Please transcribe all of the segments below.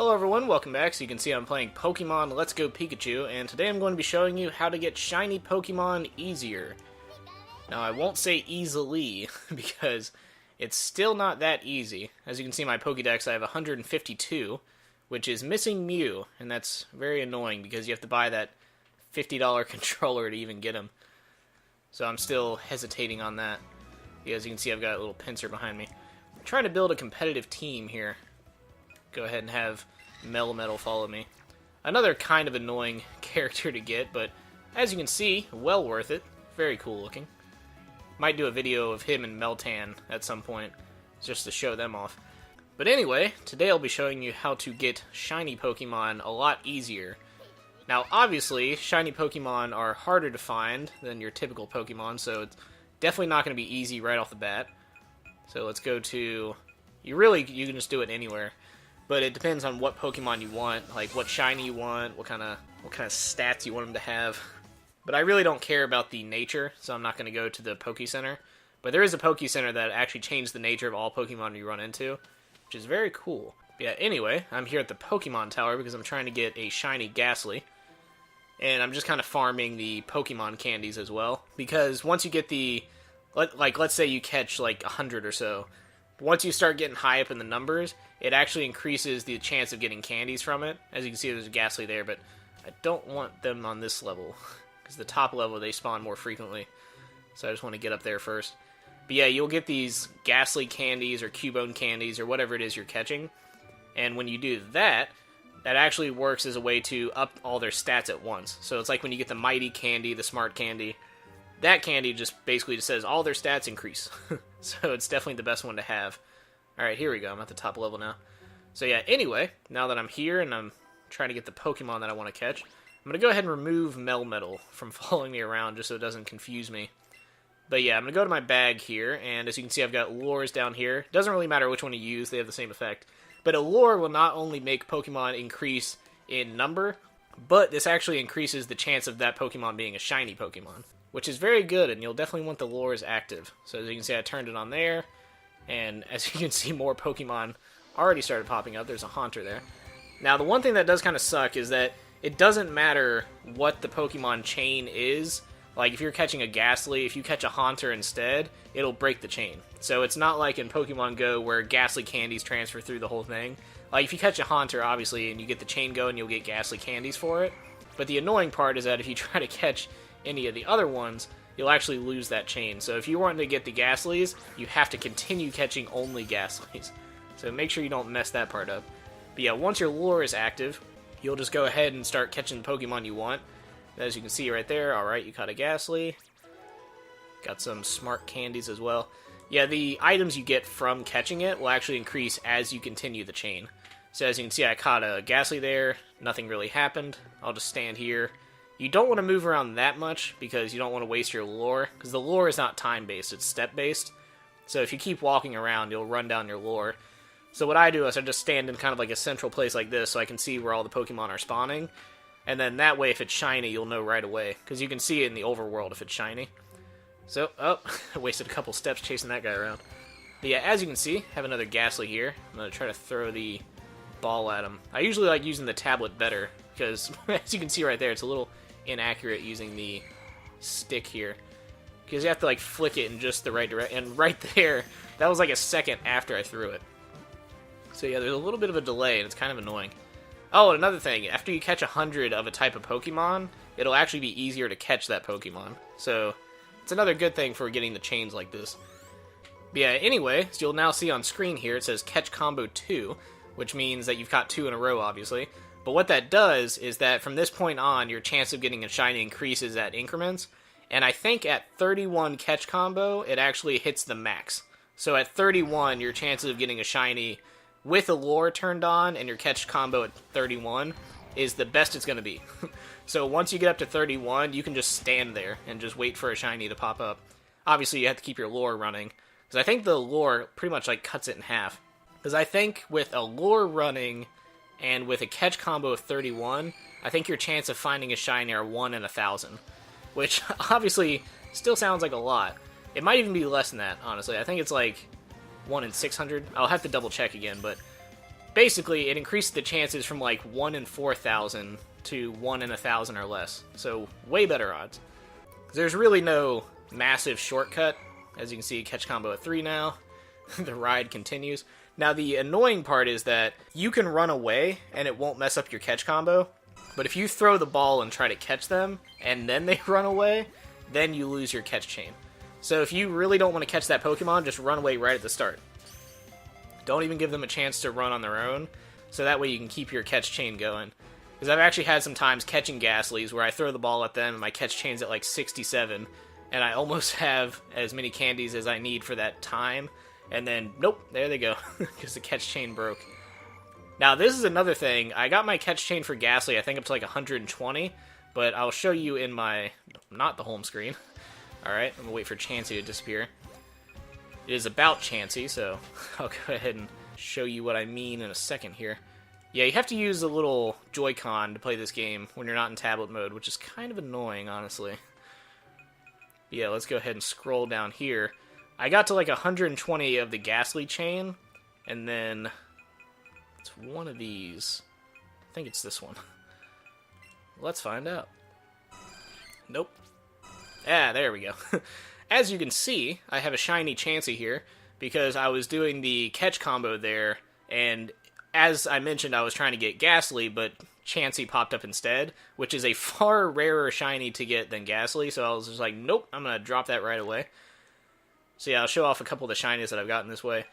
Hello everyone, welcome back. So you can see I'm playing Pokemon Let's Go Pikachu, and today I'm going to be showing you how to get shiny Pokemon easier. Now I won't say easily, because it's still not that easy. As you can see in my Pokédex I have 152, which is missing Mew, and that's very annoying because you have to buy that $50 controller to even get him. So I'm still hesitating on that. As you can see I've got a little pincer behind me. I'm trying to build a competitive team here. Go ahead and have Melmetal follow me. Another kind of annoying character to get, but as you can see, well worth it. Very cool looking. Might do a video of him and Meltan at some point, just to show them off. But anyway, today I'll be showing you how to get shiny Pokemon a lot easier. Now obviously, shiny Pokemon are harder to find than your typical Pokemon, so it's definitely not going to be easy right off the bat. So let's go to... You can just do it anywhere. But it depends on what Pokemon you want, like what shiny you want, what kind of stats you want them to have. But I really don't care about the nature, so I'm not going to go to the Poke Center. But there is a Poke Center that actually changed the nature of all Pokemon you run into, which is very cool. But yeah, anyway, I'm here at the Pokemon Tower because I'm trying to get a shiny Ghastly. And I'm just kind of farming the Pokemon candies as well. Because once you get the... let's say you catch like 100 or so. Once you start getting high up in the numbers, it actually increases the chance of getting candies from it. As you can see, there's a Ghastly there, but I don't want them on this level. Because the top level, they spawn more frequently. So I just want to get up there first. But yeah, you'll get these Ghastly candies or Cubone candies or whatever it is you're catching. And when you do that, that actually works as a way to up all their stats at once. So it's like when you get the Mighty Candy, the Smart Candy. That candy just basically just says all their stats increase. So it's definitely the best one to have. Alright, here we go. I'm at the top level now. So yeah, anyway, now that I'm here and I'm trying to get the Pokemon that I want to catch, I'm going to go ahead and remove Melmetal from following me around just so it doesn't confuse me. But yeah, I'm going to go to my bag here, and as you can see I've got lures down here. Doesn't really matter which one you use, they have the same effect. But a lure will not only make Pokemon increase in number, but this actually increases the chance of that Pokemon being a shiny Pokemon, which is very good, and you'll definitely want the lures active. So as you can see, I turned it on there, and as you can see, more Pokemon already started popping up. There's a Haunter there. Now, the one thing that does kind of suck is that it doesn't matter what the Pokemon chain is. Like, if you're catching a Ghastly, if you catch a Haunter instead, it'll break the chain. So it's not like in Pokemon Go where Ghastly candies transfer through the whole thing. Like, if you catch a Haunter, obviously, and you get the chain going, you'll get Ghastly candies for it. But the annoying part is that if you try to catch any of the other ones, you'll actually lose that chain. So if you want to get the Ghastlys, you have to continue catching only Ghastlys. So make sure you don't mess that part up. But yeah, once your lure is active, you'll just go ahead and start catching the Pokemon you want. As you can see right there, alright, you caught a Ghastly. Got some smart candies as well. Yeah, the items you get from catching it will actually increase as you continue the chain. So as you can see, I caught a Ghastly there. Nothing really happened. I'll just stand here. You don't want to move around that much because you don't want to waste your lure, because the lure is not time-based, it's step-based. So if you keep walking around, you'll run down your lure. So what I do is I just stand in kind of like a central place like this so I can see where all the Pokemon are spawning. And then that way, if it's shiny, you'll know right away, because you can see it in the overworld if it's shiny. So, oh, I wasted a couple steps chasing that guy around. But yeah, as you can see, I have another Ghastly here. I'm going to try to throw the ball at him. I usually like using the tablet better, because as you can see right there, it's a little inaccurate using the stick here, because you have to like flick it in just the right direction, and right there, that was like a second after I threw it. So yeah, there's a little bit of a delay, and it's kind of annoying. Oh, and another thing, after you catch 100 of a type of Pokemon, it'll actually be easier to catch that Pokemon. So it's another good thing for getting the chains like this. But yeah, anyway, so you'll now see on screen here, it says Catch Combo 2, which means that you've caught 2 in a row, obviously. But what that does is that from this point on, your chance of getting a shiny increases at increments. And I think at 31 catch combo, it actually hits the max. So at 31, your chances of getting a shiny with a lure turned on and your catch combo at 31 is the best it's going to be. So once you get up to 31, you can just stand there and just wait for a shiny to pop up. Obviously, you have to keep your lure running, because I think the lure pretty much like cuts it in half. Because I think with a lure running and with a catch combo of 31, I think your chance of finding a shiny are 1 in 1,000. Which, obviously, still sounds like a lot. It might even be less than that, honestly. I think it's like 1 in 600. I'll have to double check again, but basically, it increased the chances from like 1 in 4,000 to 1 in 1,000 or less. So, way better odds. There's really no massive shortcut. As you can see, catch combo at 3 now. The ride continues. Now, the annoying part is that you can run away and it won't mess up your catch combo. But if you throw the ball and try to catch them, and then they run away, then you lose your catch chain. So if you really don't want to catch that Pokemon, just run away right at the start. Don't even give them a chance to run on their own, so that way you can keep your catch chain going. Because I've actually had some times catching Ghastlies where I throw the ball at them and my catch chain's at like 67, and I almost have as many candies as I need for that time, and then, nope, there they go, because the catch chain broke. Now, this is another thing. I got my catch chain for Ghastly, I think up to like 120, but I'll show you in my, not the home screen. Alright, I'm gonna wait for Chansey to disappear. It is about Chansey, so I'll go ahead and show you what I mean in a second here. Yeah, you have to use a little Joy-Con to play this game when you're not in tablet mode, which is kind of annoying, honestly. Yeah, let's go ahead and scroll down here. I got to like 120 of the Ghastly chain, and then it's one of these. I think it's this one. Let's find out. Nope. Ah, there we go. As you can see, I have a shiny Chansey here, because I was doing the catch combo there, and as I mentioned, I was trying to get Ghastly, but Chansey popped up instead, which is a far rarer shiny to get than Ghastly, so I was just like, nope, I'm going to drop that right away. So yeah, I'll show off a couple of the shinies that I've gotten this way.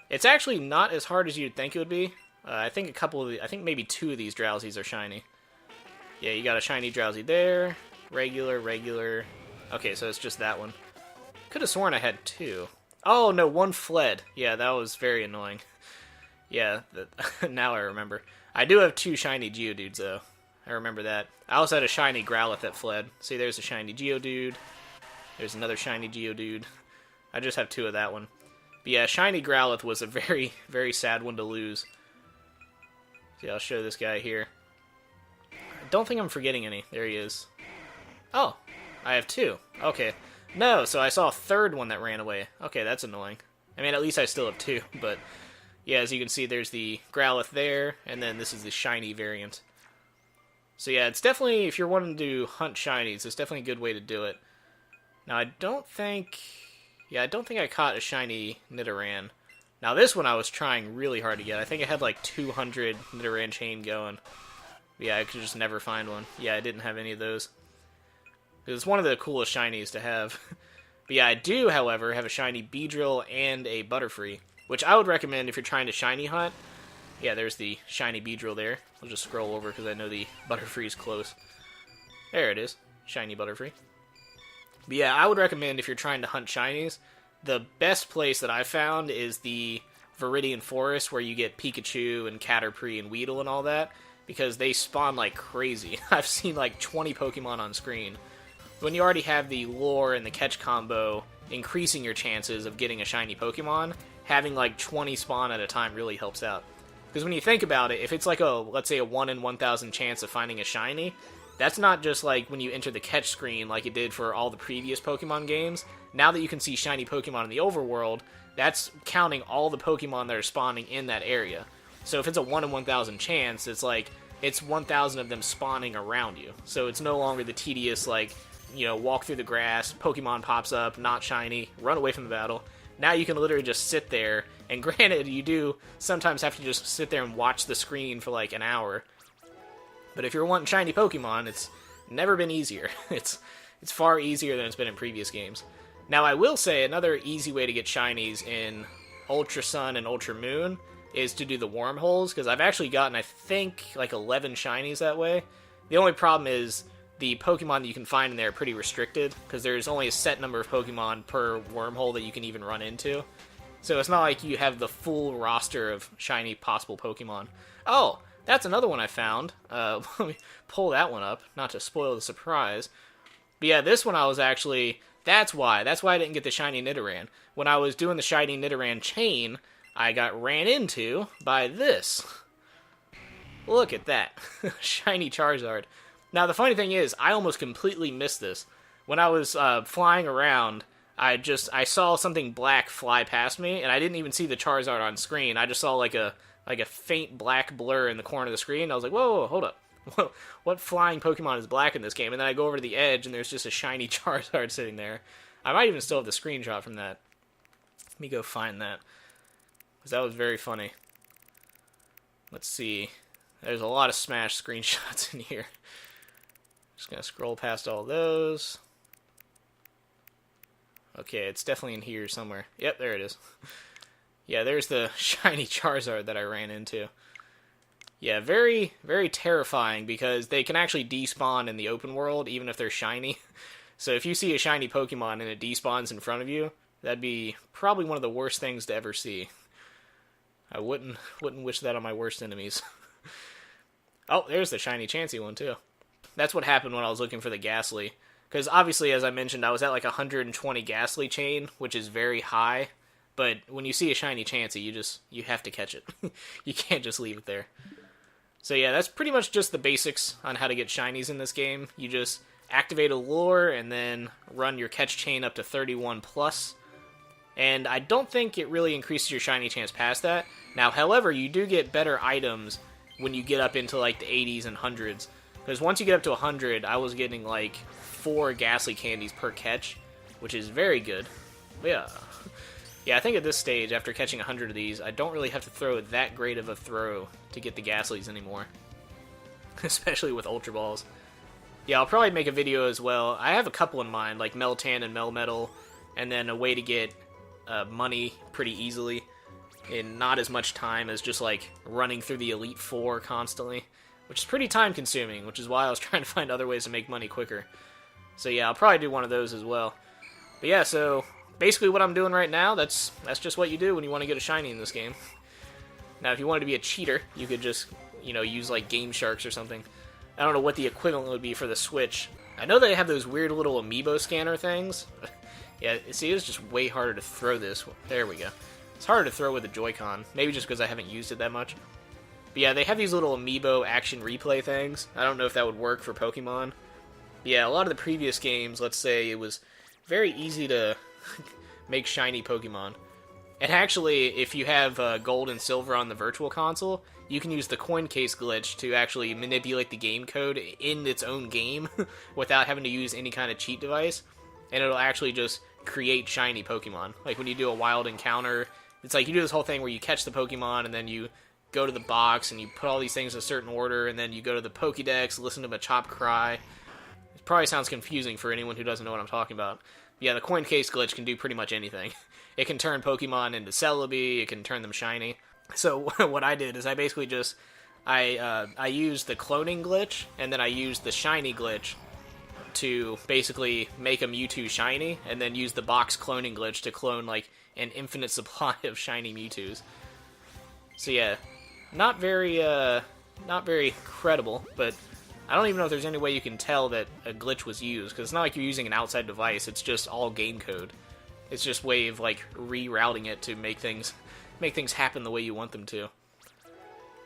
It's actually not as hard as you'd think it would be. I think I think maybe 2 of these Drowsies are shiny. Yeah, you got a shiny Drowsy there, regular. Okay, so it's just that one. Could have sworn I had 2. Oh, no, 1 fled. Yeah, that was very annoying. Yeah, now I remember. I do have 2 shiny Geodudes, though. I remember that. I also had a shiny Growlithe that fled. See, there's a shiny Geodude. There's another shiny Geodude. I just have 2 of that one. But yeah, shiny Growlithe was a very, very sad one to lose. See, I'll show this guy here. I don't think I'm forgetting any. There he is. Oh, I have 2. Okay. No, so I saw a 3rd one that ran away. Okay, that's annoying. I mean, at least I still have 2, but yeah, as you can see, there's the Growlithe there, and then this is the shiny variant. So yeah, it's definitely, if you're wanting to hunt shinies, it's definitely a good way to do it. Now, I don't think I caught a shiny Nidoran. Now, this one I was trying really hard to get. I think I had like 200 Nidoran chain going. But yeah, I could just never find one. Yeah, I didn't have any of those. It's one of the coolest shinies to have. But yeah, I do, however, have a shiny Beedrill and a Butterfree, which I would recommend if you're trying to shiny hunt. Yeah, there's the shiny Beedrill there. I'll just scroll over because I know the Butterfree's close. There it is. Shiny Butterfree. But yeah, I would recommend if you're trying to hunt shinies, the best place that I've found is the Viridian Forest, where you get Pikachu and Caterpie and Weedle and all that, because they spawn like crazy. I've seen like 20 Pokemon on screen. When you already have the lure and the catch combo increasing your chances of getting a shiny Pokemon, having like 20 spawn at a time really helps out. Because when you think about it, if it's like let's say a 1 in 1,000 chance of finding a shiny, that's not just like when you enter the catch screen like it did for all the previous Pokemon games. Now that you can see shiny Pokemon in the overworld, that's counting all the Pokemon that are spawning in that area. So if it's a 1 in 1,000 chance, it's like, it's 1,000 of them spawning around you. So it's no longer the tedious, like, you know, walk through the grass, Pokemon pops up, not shiny, run away from the battle. Now you can literally just sit there, and granted, you do sometimes have to just sit there and watch the screen for like an hour. But if you're wanting shiny Pokemon, it's never been easier. It's far easier than it's been in previous games. Now, I will say another easy way to get shinies in Ultra Sun and Ultra Moon is to do the wormholes, because I've actually gotten, I think, like 11 shinies that way. The only problem is the Pokemon that you can find in there are pretty restricted, because there's only a set number of Pokemon per wormhole that you can even run into. So it's not like you have the full roster of shiny possible Pokemon. Oh, that's another one I found. Let me pull that one up, not to spoil the surprise. But yeah, this one I was actually... That's why I didn't get the shiny Nidoran. When I was doing the shiny Nidoran chain, I got ran into by this. Look at that. Shiny Charizard. Now, the funny thing is, I almost completely missed this. When I was flying around, I saw something black fly past me, and I didn't even see the Charizard on screen. I just saw like a like a faint black blur in the corner of the screen. I was like, whoa, hold up. What flying Pokemon is black in this game? And then I go over to the edge, and there's just a shiny Charizard sitting there. I might even still have the screenshot from that. Let me go find that, because that was very funny. Let's see. There's a lot of Smash screenshots in here. Just gonna scroll past all those. Okay, it's definitely in here somewhere. Yep, there it is. Yeah, there's the shiny Charizard that I ran into. Yeah, very, very terrifying, because they can actually despawn in the open world, even if they're shiny. So if you see a shiny Pokemon and it despawns in front of you, that'd be probably one of the worst things to ever see. I wouldn't wish that on my worst enemies. Oh, there's the shiny Chansey one, too. That's what happened when I was looking for the Ghastly. Because obviously, as I mentioned, I was at like 120 Ghastly chain, which is very high. But when you see a shiny Chansey, you have to catch it. You can't just leave it there. So yeah, that's pretty much just the basics on how to get shinies in this game. You just activate a lure and then run your catch chain up to 31 plus. And I don't think it really increases your shiny chance past that. Now, however, you do get better items when you get up into like the 80s and 100s. Because once you get up to 100, I was getting like 4 Ghastly candies per catch, which is very good. But yeah, I think at this stage, after catching 100 of these, I don't really have to throw that great of a throw to get the Ghastlies anymore. Especially with Ultra Balls. Yeah, I'll probably make a video as well. I have a couple in mind, like Meltan and Melmetal, and then a way to get money pretty easily in not as much time as just like running through the Elite Four constantly, which is pretty time consuming, which is why I was trying to find other ways to make money quicker. So yeah, I'll probably do one of those as well. But yeah, so basically what I'm doing right now, that's just what you do when you want to get a shiny in this game. Now, if you wanted to be a cheater, you could just, use like Game Sharks or something. I don't know what the equivalent would be for the Switch. I know they have those weird little amiibo scanner things. Yeah, see, it's just way harder to throw this. There we go. It's harder to throw with a Joy-Con. Maybe just because I haven't used it that much. But yeah, they have these little amiibo action replay things. I don't know if that would work for Pokemon. But yeah, a lot of the previous games, let's say, it was very easy to make shiny Pokemon. And actually, if you have gold and silver on the Virtual Console, you can use the coin case glitch to actually manipulate the game code in its own game without having to use any kind of cheat device. And it'll actually just create shiny Pokemon. Like when you do a wild encounter, it's like you do this whole thing where you catch the Pokemon and then you go to the box and you put all these things in a certain order, and then you go to the Pokédex, listen to Machop cry. It probably sounds confusing for anyone who doesn't know what I'm talking about. Yeah, the coin case glitch can do pretty much anything. It can turn Pokemon into Celebi, it can turn them shiny. So what I did is I basically just, I used the cloning glitch, and then I used the shiny glitch to basically make a Mewtwo shiny, and then use the box cloning glitch to clone like an infinite supply of shiny Mewtwo's. So yeah, not very credible, but I don't even know if there's any way you can tell that a glitch was used, because it's not like you're using an outside device, it's just all game code. It's just a way of like rerouting it to make things happen the way you want them to.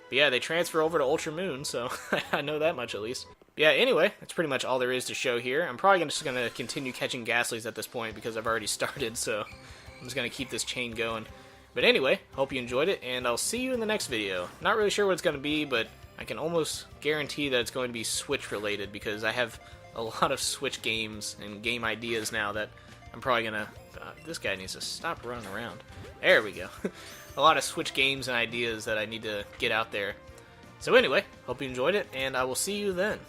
But yeah, they transfer over to Ultra Moon, so I know that much at least. But yeah, anyway, that's pretty much all there is to show here. I'm probably just going to continue catching Ghastlies at this point because I've already started, so I'm just going to keep this chain going. But anyway, hope you enjoyed it, and I'll see you in the next video. Not really sure what it's going to be, but I can almost guarantee that it's going to be Switch related, because I have a lot of Switch games and game ideas now that I'm probably going to... this guy needs to stop running around. There we go. A lot of Switch games and ideas that I need to get out there. So anyway, hope you enjoyed it, and I will see you then.